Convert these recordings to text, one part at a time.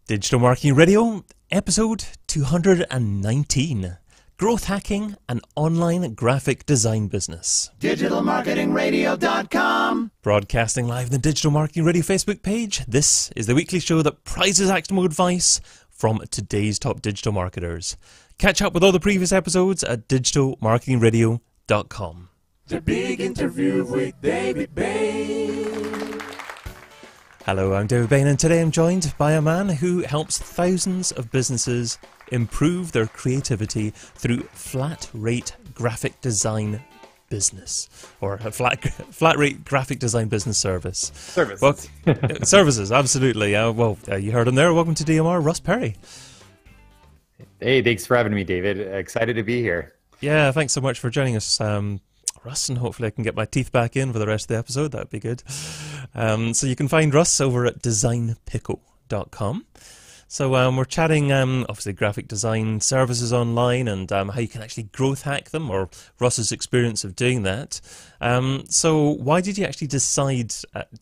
Digital Marketing Radio, episode 219. Growth Hacking and Online Graphic Design Business. DigitalMarketingRadio.com. Broadcasting live on the Digital Marketing Radio Facebook page, this is the weekly show that prizes actionable advice from today's top digital marketers. Catch up with all the previous episodes at DigitalMarketingRadio.com. The Big Interview with David Bain. Hello, I'm David Bain, and today I'm joined by a man who helps thousands of businesses improve their creativity through flat rate graphic design business, or a flat rate graphic design business service. Services. Well, services, absolutely. You heard him there. Welcome to DMR, Russ Perry. Hey, thanks for having me, David. Excited to be here. Yeah, thanks so much for joining us, Russ, and hopefully I can get my teeth back in for the rest of the episode. That'd be good. So you can find Russ over at designpickle.com. So we're chatting, obviously, graphic design services online and how you can actually growth hack them, or Russ's experience of doing that. So why did you actually decide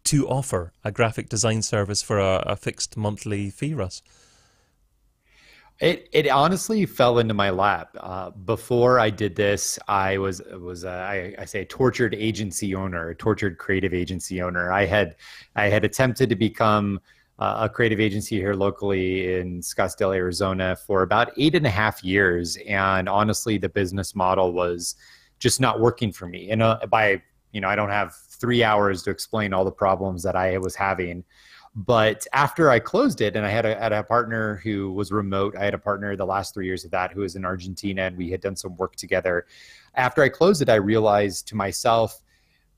to offer a graphic design service for a fixed monthly fee, Russ? It honestly fell into my lap. Before I did this, I was I say a tortured agency owner, a tortured creative agency owner. I had attempted to become a creative agency here locally in Scottsdale, Arizona for about 8.5 years. And honestly, the business model was just not working for me. And I don't have 3 hours to explain all the problems that I was having. But after I closed it, and I had a partner who was remote, I had a partner the last 3 years of that who was in Argentina, and we had done some work together. After I closed it, I realized to myself,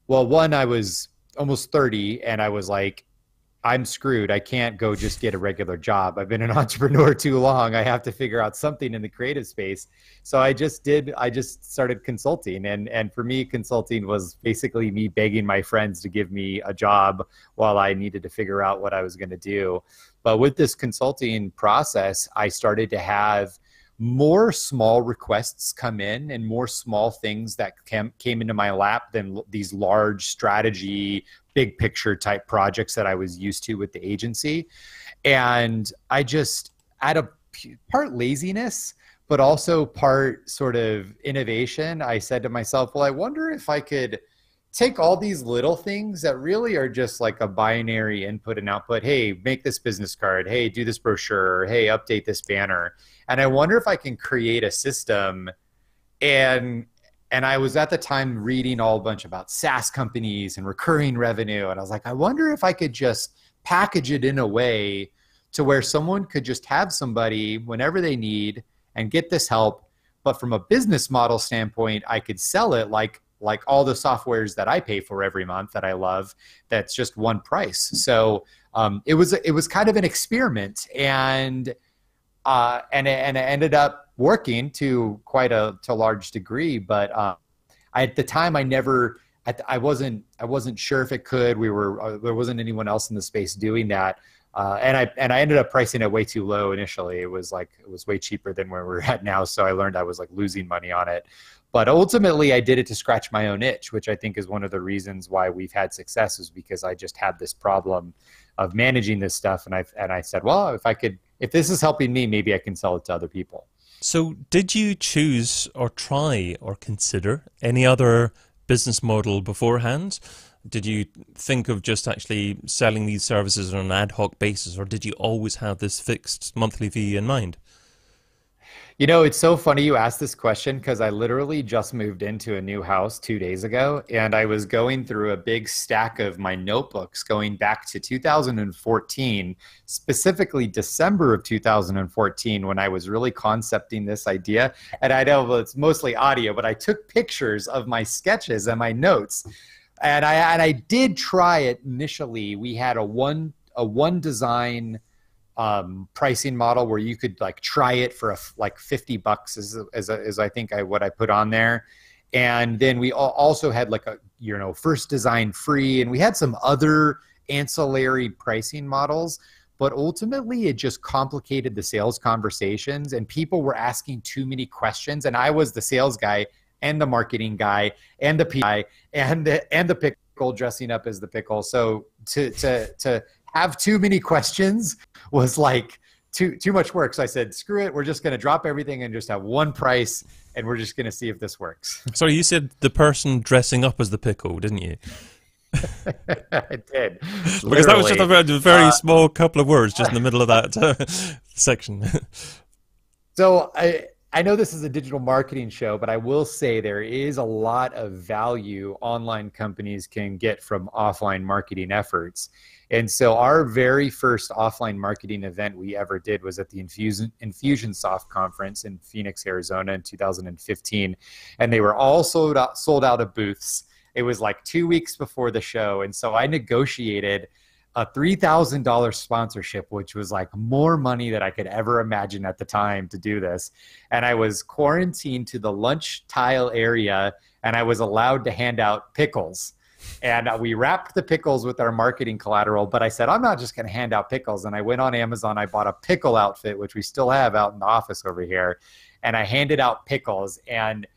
well, one, I was almost 30, and I was like, I'm screwed. I can't go just get a regular job. I've been an entrepreneur too long. I have to figure out something in the creative space. So I just started consulting. And for me, consulting was basically me begging my friends to give me a job while I needed to figure out what I was going to do. But with this consulting process, I started to have more small requests come in and more small things that came into my lap than these large strategy, big picture type projects that I was used to with the agency. And I just, out of part laziness, but also part sort of innovation, I said to myself, well, I wonder if I could take all these little things that really are just like a binary input and output. Hey, make this business card. Hey, do this brochure. Hey, update this banner. And I wonder if I can create a system. And I was at the time reading a bunch about SaaS companies and recurring revenue. And I was like, I wonder if I could just package it in a way to where someone could just have somebody whenever they need and get this help. But from a business model standpoint, I could sell it like all the softwares that I pay for every month that I love, that's just one price. So it was kind of an experiment, and it ended up working to quite a large degree. But at the time, I wasn't sure if it could. There wasn't anyone else in the space doing that. And I ended up pricing it way too low initially. It was way cheaper than where we're at now. So I learned I was losing money on it. But ultimately, I did it to scratch my own itch, which I think is one of the reasons why we've had success, is because I just had this problem of managing this stuff. And I said, well, if this is helping me, maybe I can sell it to other people. So did you choose or try or consider any other business model beforehand? Did you think of just actually selling these services on an ad hoc basis, or did you always have this fixed monthly fee in mind? You know, it's so funny you asked this question, because I literally just moved into a new house 2 days ago, and I was going through a big stack of my notebooks going back to 2014, specifically December of 2014, when I was really concepting this idea. And I know it's mostly audio, but I took pictures of my sketches and my notes. And I did try it initially. We had a one design pricing model where you could try it for $50 is I think what I put on there. And then we also had first design free, and we had some other ancillary pricing models. But ultimately, it just complicated the sales conversations, and people were asking too many questions. And I was the sales guy and the marketing guy and the PI and the pickle, dressing up as the pickle. So to have too many questions was like too much work. So I said, screw it. We're just going to drop everything and just have one price, and we're just going to see if this works. Sorry, you said the person dressing up as the pickle, didn't you? I did. Because that was just a very small couple of words just in the middle of that section. So I know this is a digital marketing show, but I will say there is a lot of value online companies can get from offline marketing efforts. And so our very first offline marketing event we ever did was at the Infusionsoft conference in Phoenix, Arizona in 2015. And they were all sold out of booths. It was like 2 weeks before the show. And so I negotiated a $3,000 sponsorship, which was like more money than I could ever imagine at the time to do this. And I was quarantined to the lunch tile area, and I was allowed to hand out pickles. And we wrapped the pickles with our marketing collateral, but I said, I'm not just going to hand out pickles. And I went on Amazon, I bought a pickle outfit, which we still have out in the office over here. And I handed out pickles. And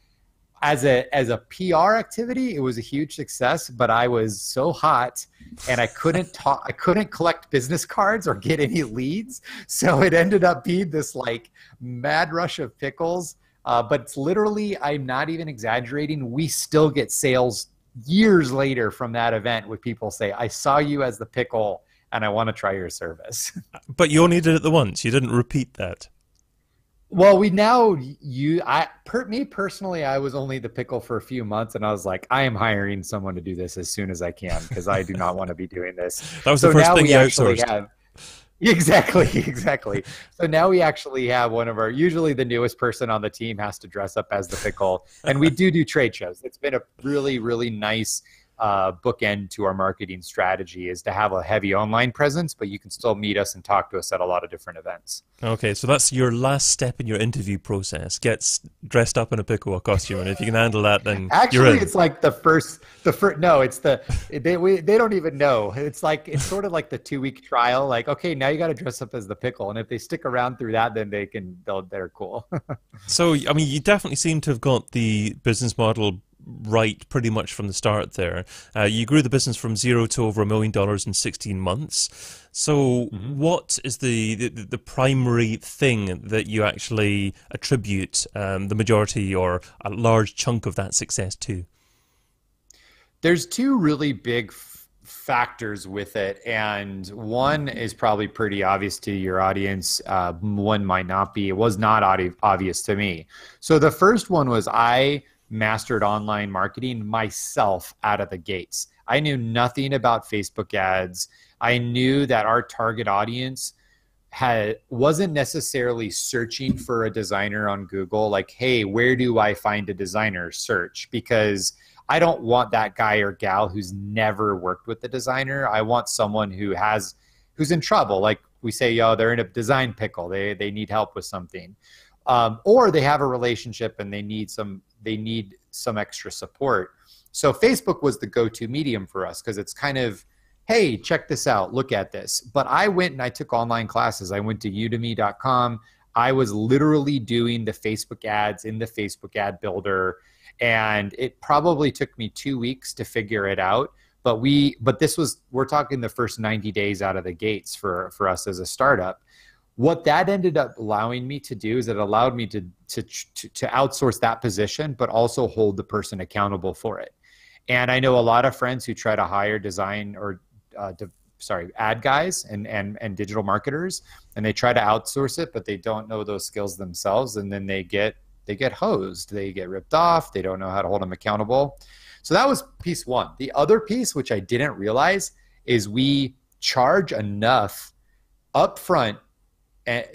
as a PR activity, it was a huge success, but I was so hot and I couldn't collect business cards or get any leads. So it ended up being this like mad rush of pickles. But it's literally, I'm not even exaggerating, we still get sales years later from that event with people say, I saw you as the pickle and I want to try your service. But you only did it the once. You didn't repeat that. Well, me personally, I was only the pickle for a few months, and I was like, I am hiring someone to do this as soon as I can because I do not want to be doing this. That was the first thing you outsourced. Exactly. So now we actually have usually the newest person on the team has to dress up as the pickle, and we do trade shows. It's been a really, really nice bookend to our marketing strategy is to have a heavy online presence, but you can still meet us and talk to us at a lot of different events. Okay, so that's your last step in your interview process. Get dressed up in a pickle costume, and if you can handle that, then actually you're in. It's like the first. No, it's they don't even know. It's sort of like the 2-week trial. Like, okay, now you got to dress up as the pickle, and if they stick around through that, then they're cool. So, I mean, you definitely seem to have got the business model right pretty much from the start there. You grew the business from zero to over $1 million in 16 months. So what is the primary thing that you actually attribute the majority or a large chunk of that success to? There's two really big factors with it, and one is probably pretty obvious to your audience. One might not be. It was not obvious to me. So the first one was I mastered online marketing myself out of the gates. I knew nothing about Facebook ads. I knew that our target audience wasn't necessarily searching for a designer on Google, like, hey, where do I find a designer? Search, because I don't want that guy or gal who's never worked with the designer. I want someone who's in trouble. Like we say, they're in a design pickle. They need help with something. Or they have a relationship and they need some extra support. So Facebook was the go-to medium for us because it's kind of, hey, check this out, look at this. But I went and I took online classes. I went to udemy.com. I was literally doing the Facebook ads in the Facebook ad builder, and it probably took me 2 weeks to figure it out. But we're talking the first 90 days out of the gates for us as a startup. What that ended up allowing me to do is it allowed me to outsource that position, but also hold the person accountable for it. And I know a lot of friends who try to hire design or ad guys and digital marketers, and they try to outsource it, but they don't know those skills themselves, and then they get hosed, they get ripped off, they don't know how to hold them accountable. So that was piece one. The other piece, which I didn't realize, is we charge enough upfront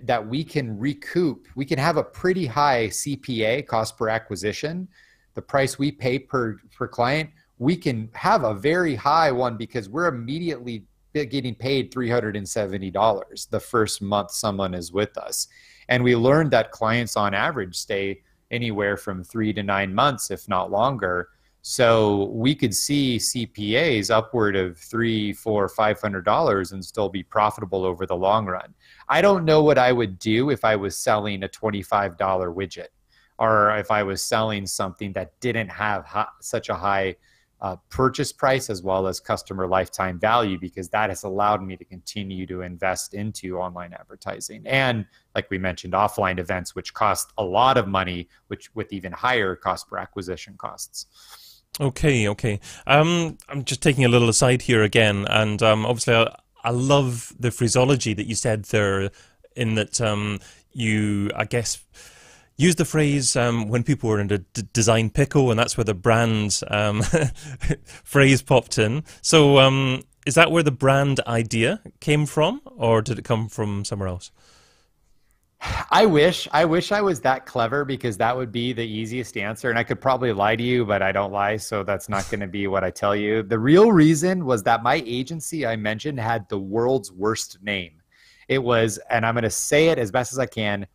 that we can recoup. We can have a pretty high CPA, cost per acquisition, the price we pay per client. We can have a very high one because we're immediately getting paid $370 the first month someone is with us. And we learned that clients on average stay anywhere from 3 to 9 months, if not longer. So we could see CPAs upward of $300, $400, $500 and still be profitable over the long run. I don't know what I would do if I was selling a $25 widget, or if I was selling something that didn't have such a high purchase price as well as customer lifetime value, because that has allowed me to continue to invest into online advertising. And like we mentioned, offline events, which cost a lot of money, which with even higher cost per acquisition costs. Okay, okay. I'm just taking a little aside here again, and obviously I love the phraseology that you said there, in that you, I guess, use the phrase when people were in a design pickle, and that's where the brand phrase popped in. So is that where the brand idea came from, or did it come from somewhere else? I wish I was that clever, because that would be the easiest answer. And I could probably lie to you, but I don't lie. So that's not going to be what I tell you. The real reason was that my agency I mentioned had the world's worst name. It was, and I'm going to say it as best as I can,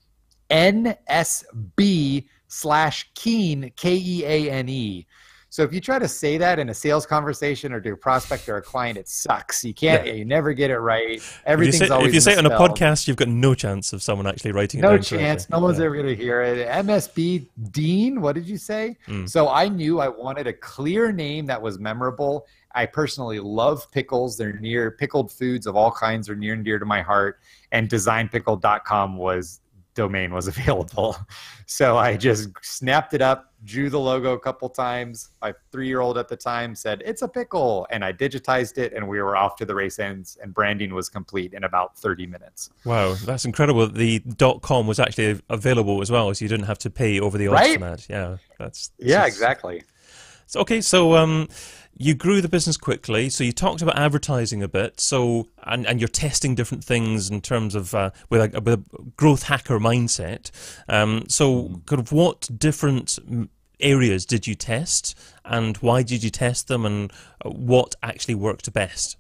NSB/Keane, Keane. So if you try to say that in a sales conversation or to a prospect or a client, it sucks. You can't, you never get it right. Everything's always if you say it on a misspelled. podcast, you've got no chance of someone actually writing it No down chance. correctly. No one's ever going to hear it. MSB Dean, what did you say? So I knew I wanted a clear name that was memorable. I personally love pickles. They're pickled foods of all kinds are near and dear to my heart. And designpickle.com domain was available. So I just snapped it up, drew the logo a couple times. My 3-year-old at the time said, "It's a pickle." And I digitized it, and we were off to the race ends, and branding was complete in about 30 minutes. Wow, that's incredible. The .com was actually available as well, so you didn't have to pay over the odds Right? for that. Yeah, Exactly. So, okay, so you grew the business quickly. So you talked about advertising a bit. So and you're testing different things in terms of with a growth hacker mindset. So, kind of what different areas did you test, and why did you test them, and what actually worked best?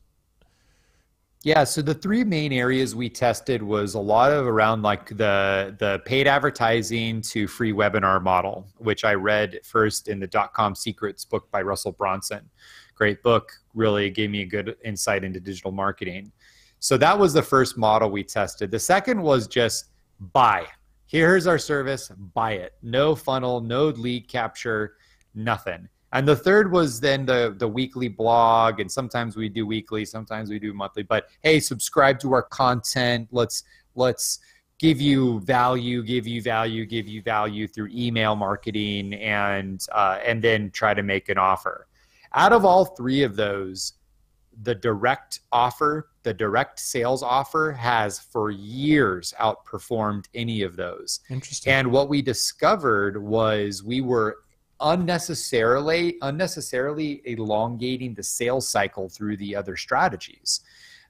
Yeah, so the 3 main areas we tested was a lot of around like the paid advertising to free webinar model, which I read first in the .com Secrets book by Russell Bronson. Great book, really gave me a good insight into digital marketing. So that was the first model we tested. The second was just buy. Here's our service, buy it. No funnel, no lead capture, nothing. And the third was then the weekly blog, and sometimes we do weekly, sometimes we do monthly. But hey, subscribe to our content. Let's give you value through email marketing, and then try to make an offer. Out of all 3 of those, the direct sales offer has for years outperformed any of those. Interesting. And what we discovered was we were unnecessarily elongating the sales cycle through the other strategies.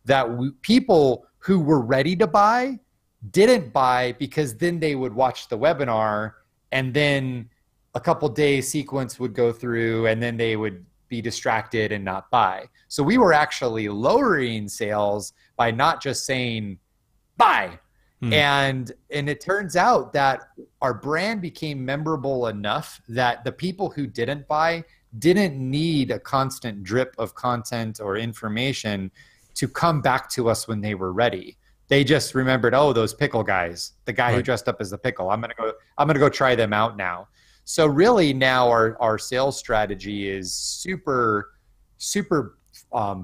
That people who were ready to buy didn't buy, because then they would watch the webinar, and then a couple days sequence would go through, and then they would be distracted and not buy. So we were actually lowering sales by not just saying buy. And it turns out that our brand became memorable enough that the people who didn't buy didn't need a constant drip of content or information to come back to us when they were ready. They just remembered, oh, those pickle guys, the guy who dressed up as the pickle. I'm gonna go try them out now. So really now our sales strategy is super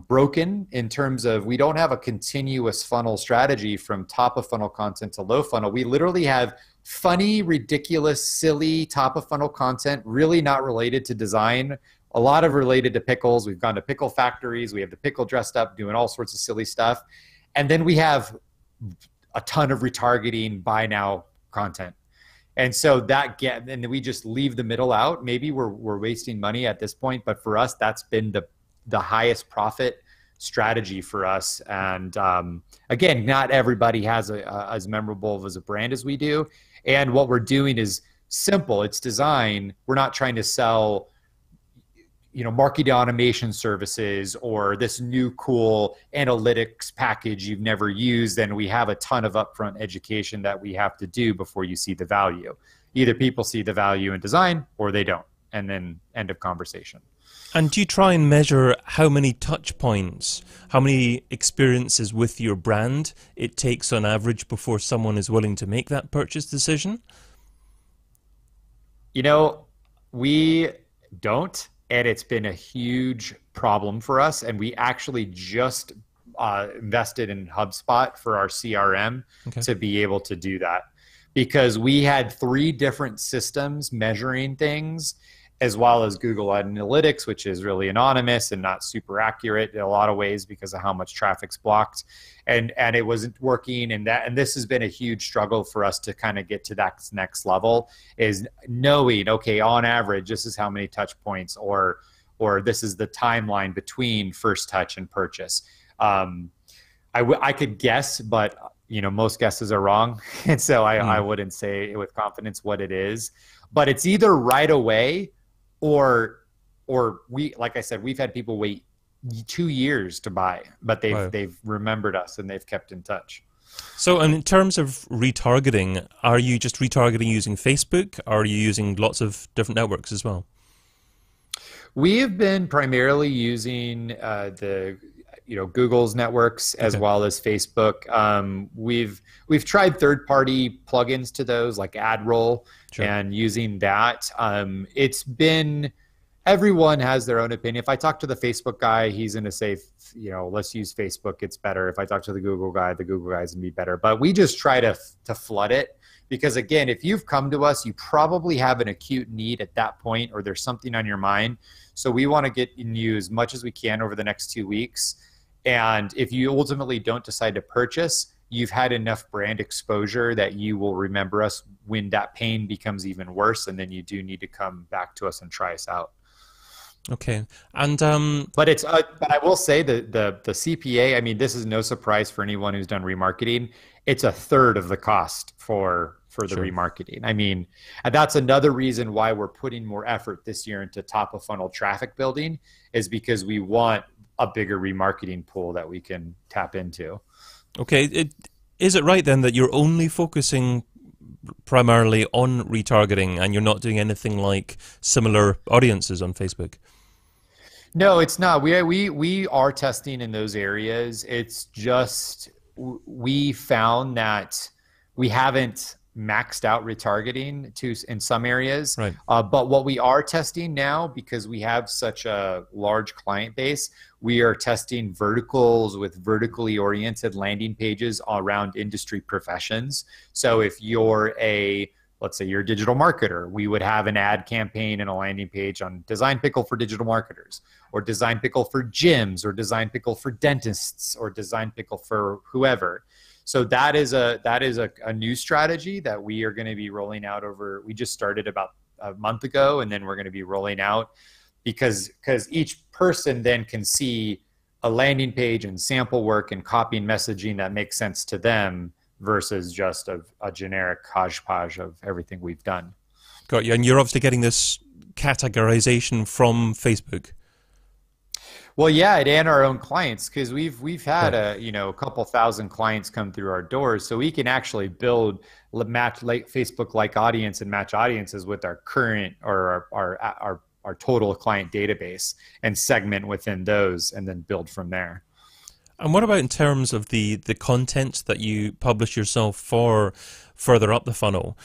broken in terms of we don't have a continuous funnel strategy from top of funnel content to low funnel. We literally have funny, ridiculous, silly top of funnel content, really not related to design, a lot of related to pickles. We've gone to pickle factories. We have the pickle dressed up doing all sorts of silly stuff. And then we have a ton of retargeting buy now content. And so and we just leave the middle out. Maybe we're wasting money at this point, but for us, that's been the highest profit strategy for us. And again, not everybody has as memorable as a brand as we do. And what we're doing is simple. It's design. We're not trying to sell, marketing automation services or this new cool analytics package you've never used. And we have a ton of upfront education that we have to do before you see the value. Either people see the value in design or they don't. And then end of conversation. And do you try and measure how many touch points, how many experiences with your brand it takes on average before someone is willing to make that purchase decision? We don't. and it's been a huge problem for us. And we actually just invested in HubSpot for our CRM to be able to do that, because we had 3 different systems measuring things, as well as Google Analytics, which is really anonymous and not super accurate in a lot of ways because of how much traffic's blocked, and it wasn't working. And this has been a huge struggle for us to kind of get to that next level, is knowing, okay, on average, this is how many touch points, or this is the timeline between first touch and purchase. I could guess, but most guesses are wrong, and so I wouldn't say with confidence what it is. But it's either right away, or we, like I said, we've had people wait 2 years to buy, but they've remembered us and they've kept in touch. So in terms of retargeting, are you just retargeting using Facebook? Or are you using lots of different networks as well? We have been primarily using Google's networks as well as Facebook. We've tried third-party plugins to those, like AdRoll, and using that. It's been, everyone has their own opinion. If I talk to the Facebook guy, he's going to say, let's use Facebook, it's better. If I talk to the Google guy's going to be better. But we just try to flood it, because again, if you've come to us, you probably have an acute need at that point, or there's something on your mind. So we want to get in you as much as we can over the next 2 weeks. And if you ultimately don't decide to purchase, you've had enough brand exposure that you will remember us when that pain becomes even worse, and then you do need to come back to us and try us out. Okay, and but I will say that the CPA, I mean, this is no surprise for anyone who's done remarketing. It's a third of the cost for the remarketing. I mean, and that's another reason why we're putting more effort this year into top of funnel traffic building, is because we want a bigger remarketing pool that we can tap into. Okay, is it right then that you're only focusing primarily on retargeting and you're not doing anything like similar audiences on Facebook? No, it's not. We are testing in those areas. It's just we found that we haven't maxed out retargeting in some areas. Right. But what we are testing now, because we have such a large client base, we are testing verticals with vertically oriented landing pages around industry professions. So if you're let's say you're a digital marketer, we would have an ad campaign and a landing page on Design Pickle for digital marketers, or Design Pickle for gyms, or Design Pickle for dentists, or Design Pickle for whoever. So that is a new strategy that we are going to be rolling out we just started about a month ago, and then we're going to be rolling out, because each person then can see a landing page and sample work and copy and messaging that makes sense to them, versus just a generic hodgepodge of everything we've done. Got you. And you're obviously getting this categorization from Facebook. Well, yeah, and our own clients, because we've had a couple thousand clients come through our doors, so we can actually build match like Facebook like audience and match audiences with our current or our total client database, and segment within those, and then build from there. And what about in terms of the content that you publish yourself for further up the funnel?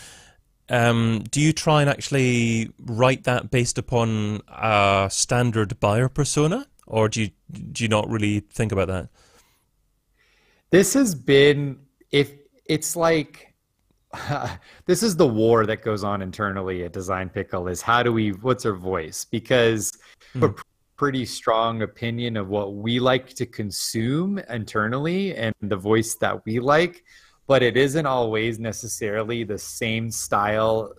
Do you try and actually write that based upon a standard buyer persona, or do you not really think about that? This has been, it's like, this is the war that goes on internally at Design Pickle, is what's our voice? Because a pretty strong opinion of what we like to consume internally and the voice that we like, but it isn't always necessarily the same style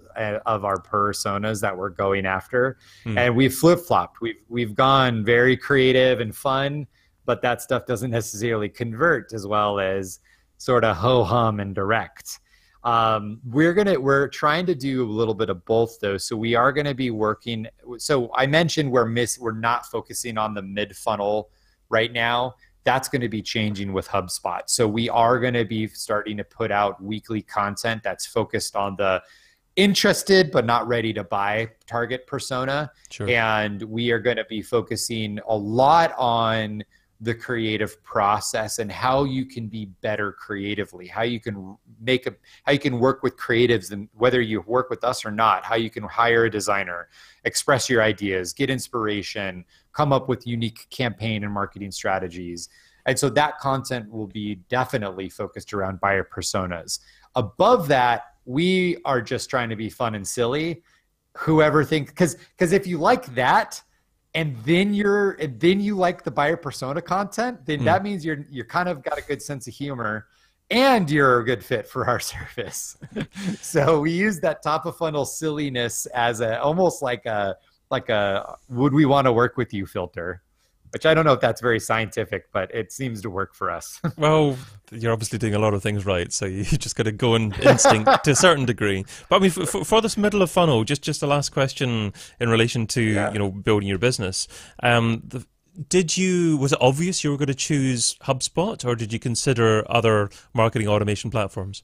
of our personas that we're going after. And we've flip-flopped. We've gone very creative and fun, but that stuff doesn't necessarily convert as well as sort of ho-hum and direct. We're trying to do a little bit of both though. So we are going to be working. So I mentioned we're not focusing on the mid funnel right now. That's going to be changing with HubSpot. So we are going to be starting to put out weekly content that's focused on the interested but not ready to buy target persona. Sure. And we are going to be focusing a lot on the creative process and how you can be better creatively, how you can work with creatives, and whether you work with us or not, how you can hire a designer, express your ideas, get inspiration, come up with unique campaign and marketing strategies. And so that content will be definitely focused around buyer personas. Above that, we are just trying to be fun and silly. Whoever thinks, because if you like that, and then you like the buyer persona content, then that means you're kind of got a good sense of humor and you're a good fit for our service. So we use that top of funnel silliness as almost like a would we want to work with you filter, which I don't know if that's very scientific, but it seems to work for us. Well, you're obviously doing a lot of things right, so you just got to go on instinct to a certain degree. But I mean, for this middle of funnel, just the last question in relation to building your business. Was it obvious you were going to choose HubSpot, or did you consider other marketing automation platforms?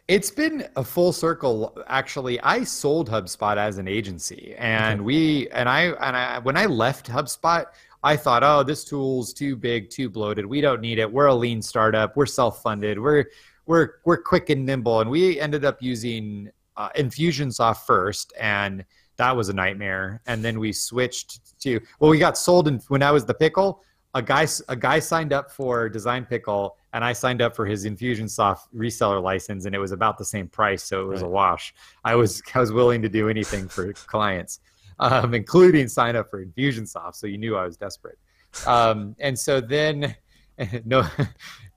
It's been a full circle. Actually, I sold HubSpot as an agency, and when I left HubSpot, I thought, oh, this tool's too big, too bloated. We don't need it. We're a lean startup. We're self-funded. We're quick and nimble. And we ended up using Infusionsoft first, and that was a nightmare. And then we switched to, we got sold when I was the pickle. A guy signed up for Design Pickle, and I signed up for his Infusionsoft reseller license, and it was about the same price, so it was a wash. I was willing to do anything for clients, including sign up for Infusionsoft, so you knew I was desperate. And so then,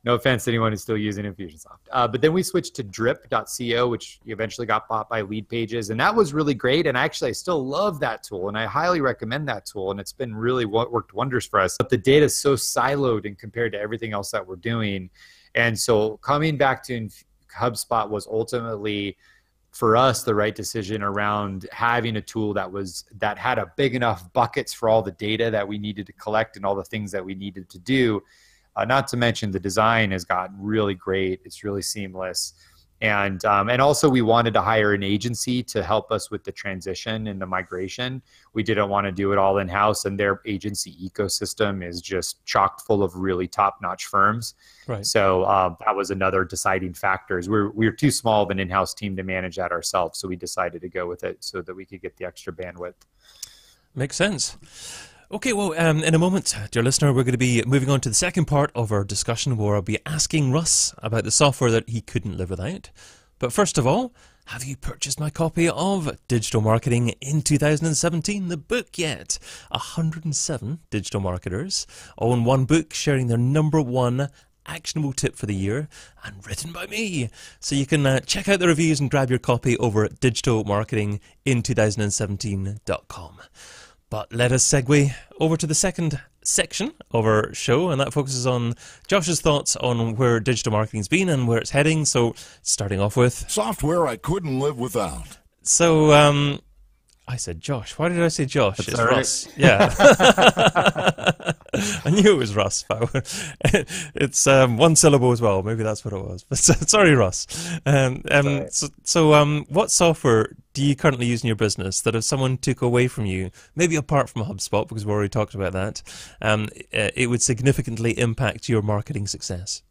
no offense to anyone who's still using Infusionsoft. But then we switched to drip.co, which eventually got bought by Lead Pages. And that was really great. And actually, I still love that tool. And I highly recommend that tool. And it's been really worked wonders for us. But the data is so siloed and compared to everything else that we're doing. And so coming back to HubSpot was ultimately, for us, the right decision around having a tool that had a big enough buckets for all the data that we needed to collect and all the things that we needed to do. Not to mention the design has gotten really great. It's really seamless. And also we wanted to hire an agency to help us with the transition and the migration. We didn't want to do it all in-house, and their agency ecosystem is just chock full of really top-notch firms. Right. So that was another deciding factor. We're too small of an in-house team to manage that ourselves, so we decided to go with it so that we could get the extra bandwidth. Makes sense. Okay, well, in a moment, dear listener, we're going to be moving on to the second part of our discussion, where I'll be asking Russ about the software that he couldn't live without. But first of all, have you purchased my copy of Digital Marketing in 2017, the book yet? 107 digital marketers, all in one book, sharing their #1 actionable tip for the year, and written by me. So you can check out the reviews and grab your copy over at digitalmarketingin2017.com. But let us segue over to the second section of our show, and that focuses on Josh's thoughts on where digital marketing's been and where it's heading. So starting off with software I couldn't live without. So I said Josh. Why did I say Josh? That's it's right. Russ. Yeah. I knew it was Russ. It's one syllable as well. Maybe that's what it was. But sorry, Russ. So what software do you currently use in your business that if someone took away from you, maybe apart from HubSpot, because we've already talked about that, it would significantly impact your marketing success?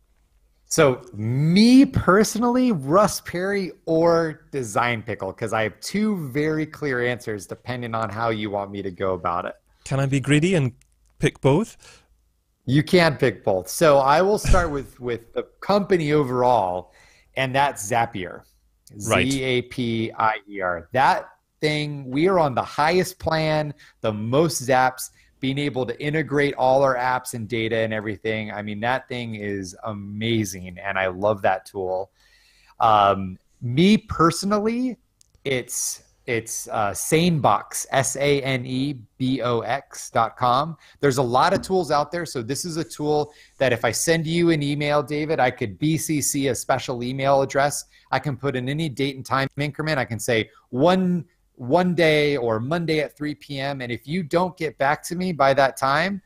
So me personally, Russ Perry or Design Pickle, because I have two very clear answers depending on how you want me to go about it. Can I be greedy and pick both? You can pick both. So I will start with the company overall, and that's Zapier. Right. Zapier. That thing, we are on the highest plan, the most zaps, being able to integrate all our apps and data and everything. I mean, that thing is amazing, and I love that tool. Me personally, it's Sanebox, SANEBOX.com. There's a lot of tools out there. So this is a tool that if I send you an email, David, I could BCC a special email address. I can put in any date and time increment. I can say one day or Monday at 3 p.m. And if you don't get back to me by that time,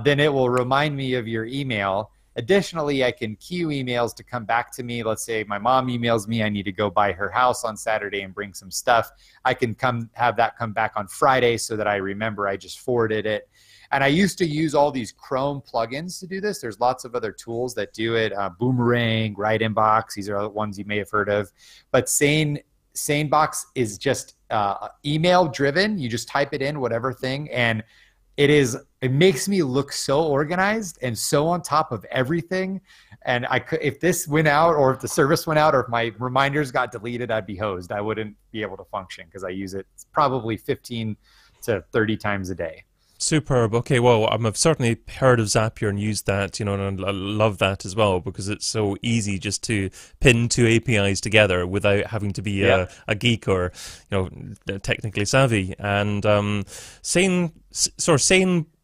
then it will remind me of your email. Additionally, I can queue emails to come back to me. Let's say my mom emails me, I need to go by her house on Saturday and bring some stuff. I can have that come back on Friday so that I remember I just forwarded it. And I used to use all these Chrome plugins to do this. There's lots of other tools that do it. Boomerang, Right Inbox. These are the ones you may have heard of. But SaneBox is just email driven. You just type it in, whatever thing, and it makes me look so organized and so on top of everything. And if this went out, or if the service went out, or if my reminders got deleted, I'd be hosed. I wouldn't be able to function because I use it probably 15 to 30 times a day. Superb. Okay, well, I've certainly heard of Zapier and used that, and I love that as well because it's so easy just to pin two APIs together without having to be a geek or, technically savvy. And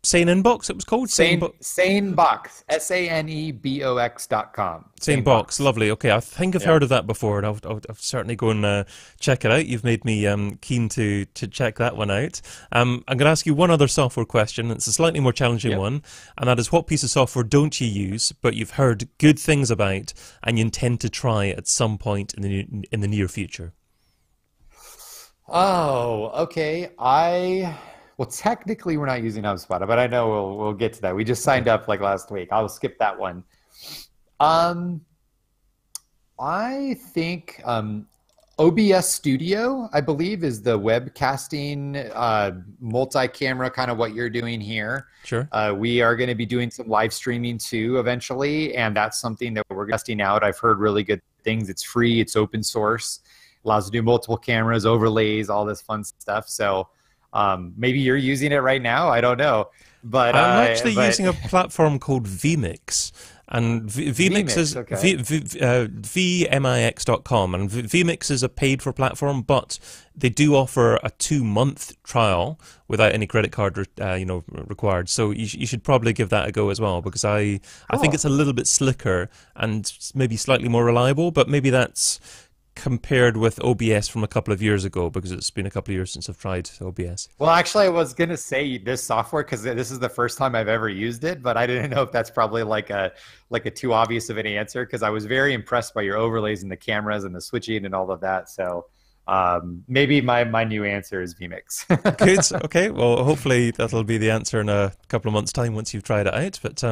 Sane Inbox, it was called? SaneBox, SaneBox.com. SaneBox, lovely. Okay, I think I've heard of that before, and I'll certainly go and check it out. You've made me keen to check that one out. I'm going to ask you one other software question. It's a slightly more challenging one, and that is, what piece of software don't you use, but you've heard good things about, and you intend to try at some point in the near future? Oh, okay. Well, technically, we're not using HubSpot, but I know we'll get to that. We just signed up like last week. I'll skip that one. I think OBS Studio, I believe, is the webcasting, multi-camera, kind of what you're doing here. Sure. We are going to be doing some live streaming too eventually, and that's something that we're testing out. I've heard really good things. It's free. It's open source. Allows you to do multiple cameras, overlays, all this fun stuff. So maybe you're using it right now. I don't know. But I'm actually using a platform called vMix. And vMix is vmix.com, and vMix is a paid-for platform, but they do offer a 2-month trial without any credit card, required. So you should probably give that a go as well, because I think it's a little bit slicker and maybe slightly more reliable, but maybe that's compared with OBS from a couple of years ago, because it's been a couple of years since I've tried OBS. Well, actually, I was going to say this software because this is the first time I've ever used it, but I didn't know if that's probably like a too obvious of an answer, because I was very impressed by your overlays and the cameras and the switching and all of that. So maybe my new answer is vMix. Good. Okay. Well, hopefully that'll be the answer in a couple of months' time once you've tried it out. But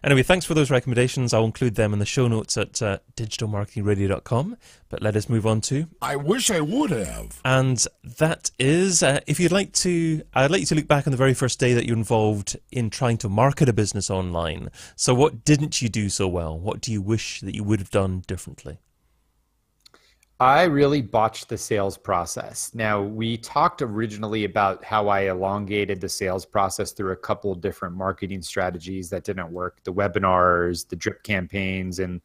anyway, thanks for those recommendations. I'll include them in the show notes at digitalmarketingradio.com. But let us move on to... I wish I would have. And that is, if you'd like to... I'd like you to look back on the very first day that you're involved in trying to market a business online. So what didn't you do so well? What do you wish that you would have done differently? I really botched the sales process. Now, we talked originally about how I elongated the sales process through a couple of different marketing strategies that didn't work, the webinars, the drip campaigns. And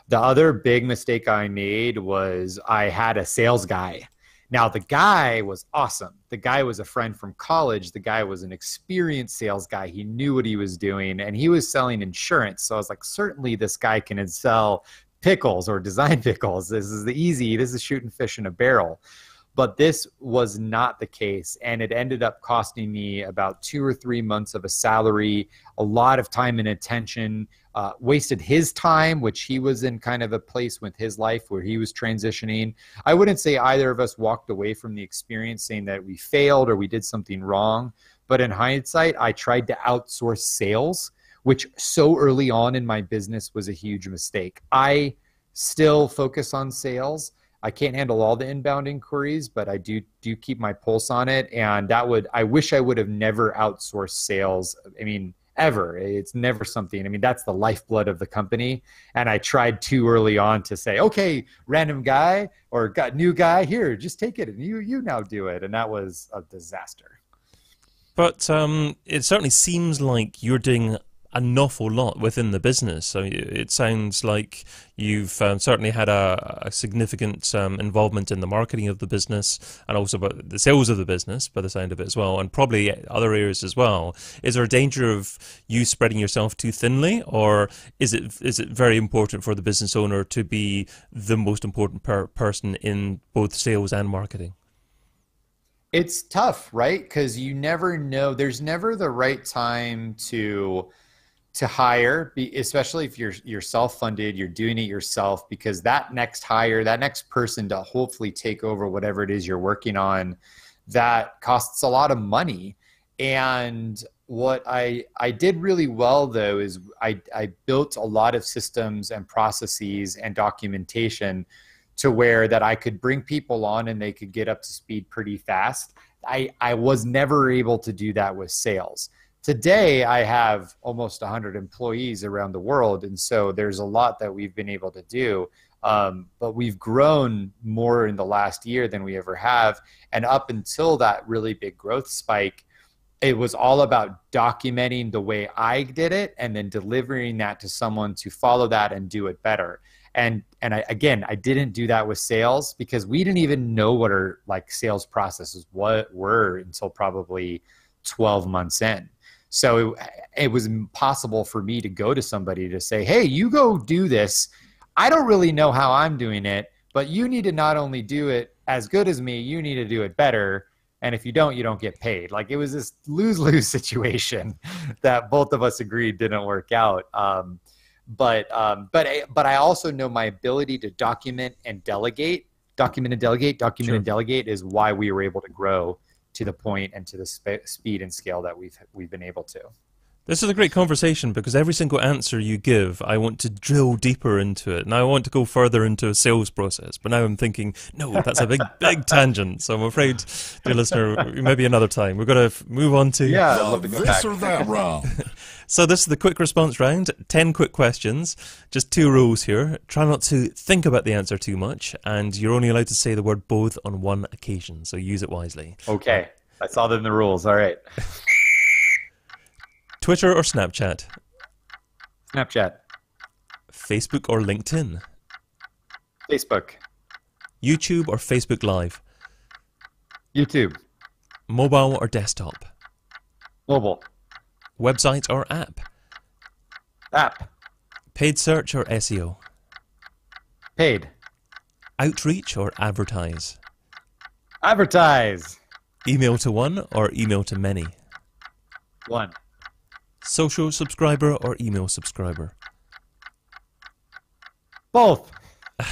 the other big mistake I made was I had a sales guy. Now, the guy was awesome. The guy was a friend from college. The guy was an experienced sales guy. He knew what he was doing, and he was selling insurance. So I was like, certainly this guy can sell pickles or design pickles. This is shooting fish in a barrel. But this was not the case. And it ended up costing me about 2 or 3 months of a salary, a lot of time and attention, wasted his time, which he was in kind of a place with his life where he was transitioning. I wouldn't say either of us walked away from the experience saying that we failed or we did something wrong. But in hindsight, I tried to outsource sales, which so early on in my business was a huge mistake. I still focus on sales. I can't handle all the inbound inquiries, but I do keep my pulse on it. And I wish I would have never outsourced sales. I mean, ever. It's never something, that's the lifeblood of the company. And I tried too early on to say, okay, random guy or new guy, here, just take it and you now do it. And that was a disaster. But it certainly seems like you're doing an awful lot within the business. So it sounds like you've certainly had a significant involvement in the marketing of the business and also about the sales of the business by the sound of it as well, and probably other areas as well. Is there a danger of you spreading yourself too thinly, or is it very important for the business owner to be the most important person in both sales and marketing? It's tough, right? Because you never know. There's never the right time to hire, especially if you're self-funded, you're doing it yourself, because that next hire, that next person to hopefully take over whatever it is you're working on, that costs a lot of money. And what I did really well, though, is I built a lot of systems and processes and documentation to where that I could bring people on and they could get up to speed pretty fast. I was never able to do that with sales. Today, I have almost 100 employees around the world, and so there's a lot that we've been able to do. But we've grown more in the last year than we ever have. And up until that really big growth spike, it was all about documenting the way I did it and then delivering that to someone to follow that and do it better. And I didn't do that with sales because we didn't even know what our like sales processes were until probably 12 months in. So it was impossible for me to go to somebody to say, hey, you go do this. I don't really know how I'm doing it, but you need to not only do it as good as me, you need to do it better. And if you don't get paid. Like it was this lose-lose situation that both of us agreed didn't work out. But I also know my ability to document and delegate is why we were able to grow to the point and to the speed and scale that we've been able to. This is a great conversation because every single answer you give, I want to drill deeper into it. Now I want to go further into a sales process, but now I'm thinking, no, that's a big tangent. So I'm afraid, dear listener, maybe another time. We've got to move on to this or that round. So this is the quick response round. 10 quick questions. Just 2 rules here. Try not to think about the answer too much, and you're only allowed to say the word both on one occasion. So use it wisely. Okay, I saw them in the rules. All right. Twitter or Snapchat? Snapchat. Facebook or LinkedIn? Facebook. YouTube or Facebook Live? YouTube. Mobile or desktop? Mobile. Website or app? App. Paid search or SEO? Paid. Outreach or advertise? Advertise. Email to one or email to many? One. Social subscriber or email subscriber? Both.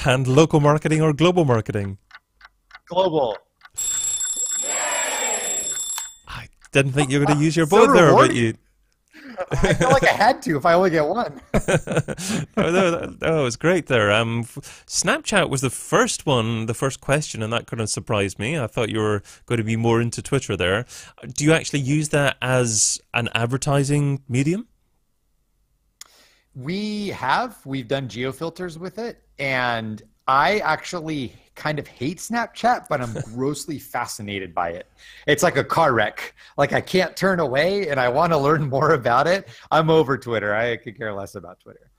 And local marketing or global marketing? Global. I didn't think you were going to use your both there, but you... I feel like I had to if I only get one. That was great there. Snapchat was the first one, the first question, and that kind of surprised me. I thought you were going to be more into Twitter there. Do you actually use that as an advertising medium? We've done geofilters with it, and I actually kind of hate Snapchat, but I'm grossly fascinated by it. It's like a car wreck. Like I can't turn away and I want to learn more about it. I'm over Twitter. I could care less about Twitter.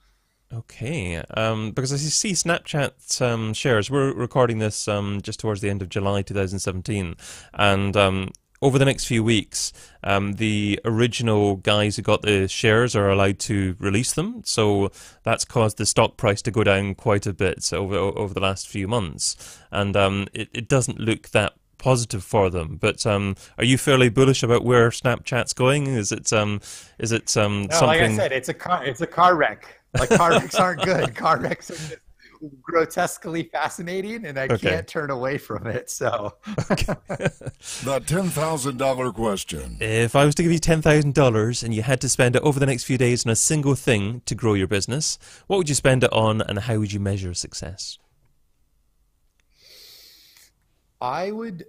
Okay, because as you see Snapchat shares, we're recording this just towards the end of July 2017, and over the next few weeks, the original guys who got the shares are allowed to release them. So that's caused the stock price to go down quite a bit over the last few months. And it doesn't look that positive for them. But are you fairly bullish about where Snapchat's going? Is it something? Like I said, it's a car wreck. Like car wrecks aren't good. Car wrecks are just grotesquely fascinating, and I can't turn away from it. So the $10,000 question. If I was to give you $10,000 and you had to spend it over the next few days on a single thing to grow your business, what would you spend it on, and how would you measure success? I would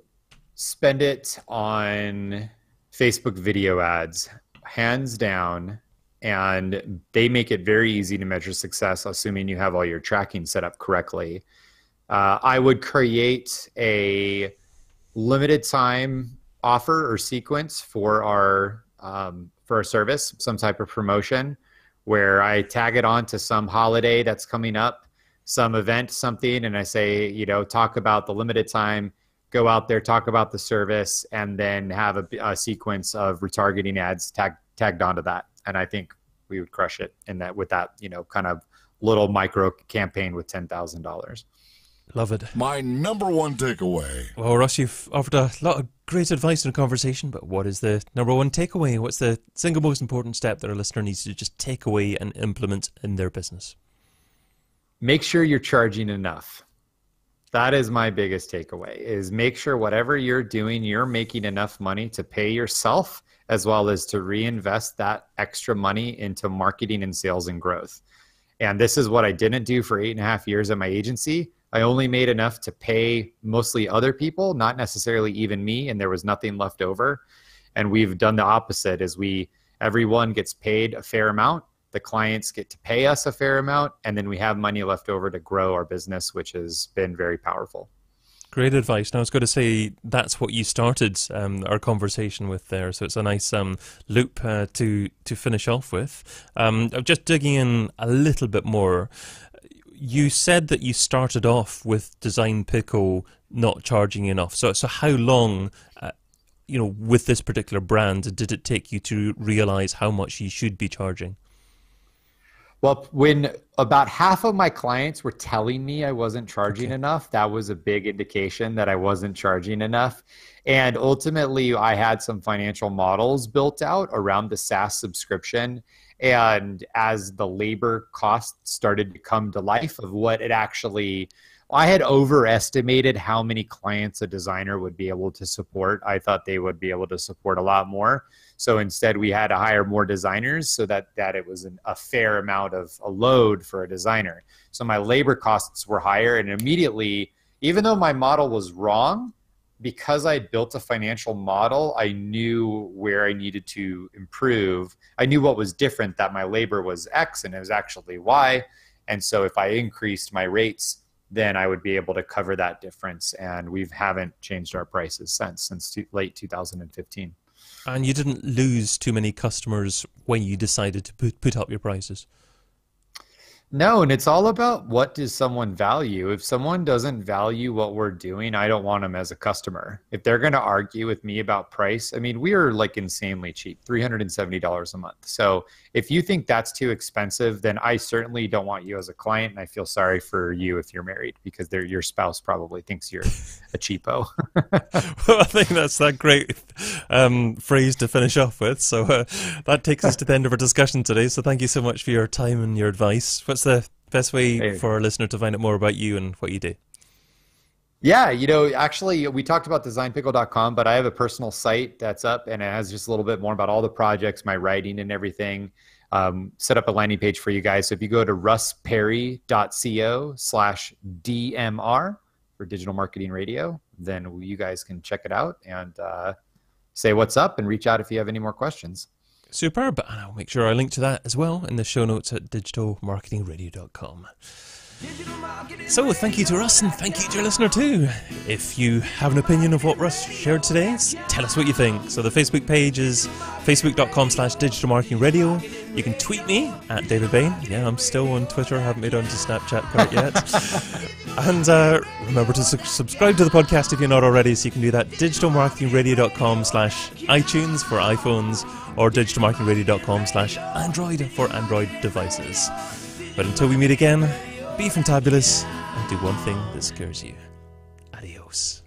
spend it on Facebook video ads, hands down. And they make it very easy to measure success, assuming you have all your tracking set up correctly. I would create a limited time offer or sequence for our service, some type of promotion, where I tag it on to some holiday that's coming up, some event, something, and I say, talk about the limited time, go out there, talk about the service, and then have a sequence of retargeting ads tagged onto that. And I think we would crush it with that, kind of little micro campaign with $10,000. Love it. My number one takeaway. Well, Russ, you've offered a lot of great advice in the conversation, but what is the number one takeaway? What's the single most important step that a listener needs to just take away and implement in their business? Make sure you're charging enough. That is my biggest takeaway, is make sure whatever you're doing, you're making enough money to pay yourself as well as to reinvest that extra money into marketing and sales and growth. And this is what I didn't do for 8.5 years at my agency. I only made enough to pay mostly other people, not necessarily even me, and there was nothing left over. And we've done the opposite, is everyone gets paid a fair amount, the clients get to pay us a fair amount, and then we have money left over to grow our business, which has been very powerful. Great advice. Now, I was going to say that's what you started our conversation with there, so it's a nice loop to finish off with. Just digging in a little bit more, you said that you started off with Design Pickle not charging enough. So how long, with this particular brand, did it take you to realize how much you should be charging? Well, when about half of my clients were telling me I wasn't charging enough, that was a big indication that I wasn't charging enough. And ultimately, I had some financial models built out around the SaaS subscription. And as the labor costs started to come to life of what it actually, I had overestimated how many clients a designer would be able to support. I thought they would be able to support a lot more. So instead, we had to hire more designers so that it was a fair amount of a load for a designer. So my labor costs were higher, and immediately, even though my model was wrong, because I built a financial model, I knew where I needed to improve. I knew what was different, that my labor was X and it was actually Y. And so if I increased my rates, then I would be able to cover that difference. And we haven't changed our prices since late 2015. And you didn't lose too many customers when you decided to put up your prices? No, and it's all about, what does someone value? If someone doesn't value what we're doing, I don't want them as a customer. If they're going to argue with me about price, I mean, we are like insanely cheap, $370 a month. So if you think that's too expensive, then I certainly don't want you as a client. And I feel sorry for you if you're married, because your spouse probably thinks you're a cheapo. Well, I think that's that great phrase to finish off with. So that takes us to the end of our discussion today. So thank you so much for your time and your advice. What's the best way for our listener to find out more about you and what you do? Yeah, actually, we talked about designpickle.com, but I have a personal site that's up, and it has just a little bit more about all the projects, my writing and everything. Set up a landing page for you guys. So if you go to russperry.co/DMR for Digital Marketing Radio, then you guys can check it out and say what's up and reach out if you have any more questions. Superb, and I'll make sure I link to that as well in the show notes at digitalmarketingradio.com. So thank you to Russ, and thank you to your listener too. If you have an opinion of what Russ shared today, tell us what you think. So the Facebook page is facebook.com/digitalmarketingradio. You can tweet me at David Bain. Yeah, I'm still on Twitter, I haven't made on to Snapchat quite yet. And remember to subscribe to the podcast if you're not already, so you can do that. digitalmarketingradio.com/iTunes for iPhones, or digitalmarketingradio.com/Android for Android devices. But until we meet again, be fantabulous and do one thing that scares you. Adios.